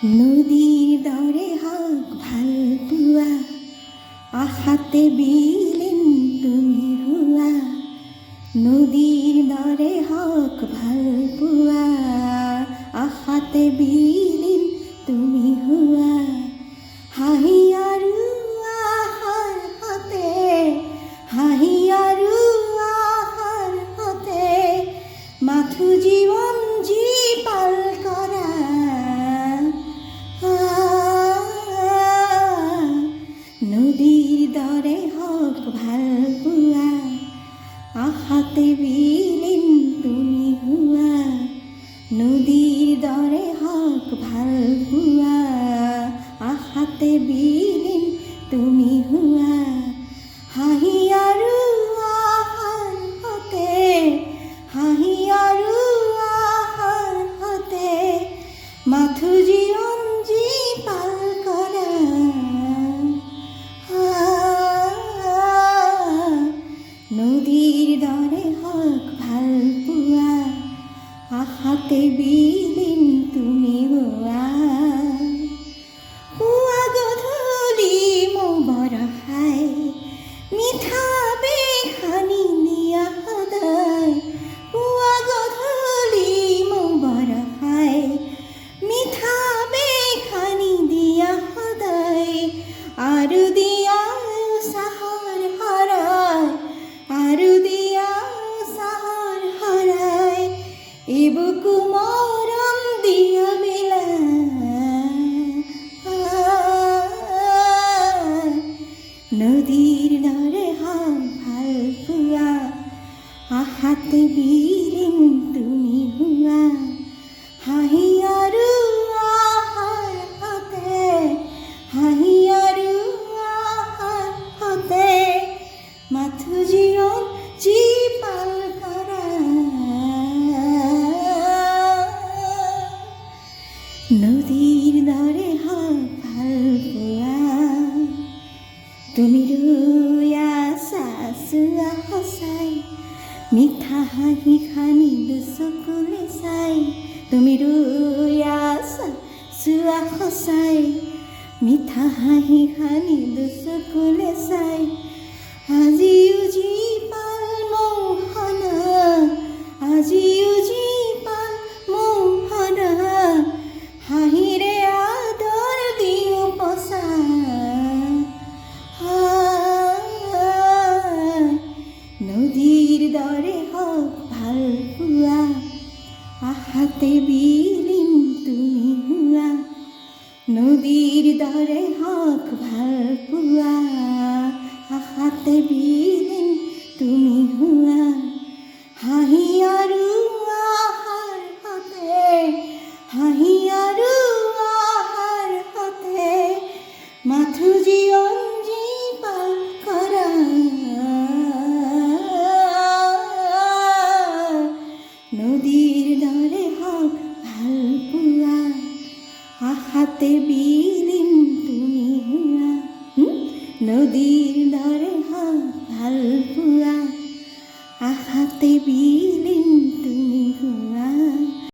নদীর দরে হক ভালপুয়া, আহাতে বিলেন তুমি হুয়া। নদীর দরে হক ভালপুয়া, আহাতে বিলেন তুমি হুয়া। হাহিয়ারু আহার হতে, হাহিয়ারু আহার হতে, মাথু জীবন জীপাল করা। নদীর দরে হক ভালপুয়া, আহাতে বিলেন তুমি হুয়া। নদীর দরে হক ভালপুয়া, আহাতে বিলেন তুমি হুয়া। হাহিয়ারু আহার হতে, হাহিয়ারু আহার হতে, মাথু জীবন জীপাল করা। নদীর দরে হক ভালপুয়া, আহাতে বিলেন তুমি হুয়া। হুয়া গধূলি মো বরহাই, মিঠা বেখানি নিয়া হদায়। হুয়া গধূলি মো বরহাই, মিঠা বেখানি দিয়া হদায়। আরু দিয়া সাহর হরায়, আরু দিয়া সাহর হরায়, এবুকু মরম দিয়া বিলায়। নদীর দরে হক ভালপুয়া, আহাতে বিলেন তুমি হুয়া। হাহিয়ারু আহার হতে, হাহিয়ারু আহার হতে, মাথু জীবন জীপাল করা। নদীর দরে হক ভালপুয়া, তুমি রুয়া সাসুয়া হসাই, মিঠা হাহি খানি দুচকুলে চাই। তুমি রুয়া সাসুয়া হসাই, মিঠা হাহি খানি দুচকুলে চাই। আজিও জীপাল মোহনা, আজিও জীপাল মোহনা, হাহিৰে আদৰ দিও পছা। নদীৰ দৰে হক ভালপুৱা, আহাতে বিলেন তুমি হুৱা। নদীৰ দৰে হক ভালপুৱা, আহাতে বিলেন তুমি হুৱা। হাহিয়ারু আহার হতে, হাহিয়ারু আহার হতে, মাথু জীবন জীপাল করা। নদীর দরে হক ভালপুয়া, আহাতে বিলেন তুমি হুয়া। নদীর দরে হক ভালপুয়া, আহাতে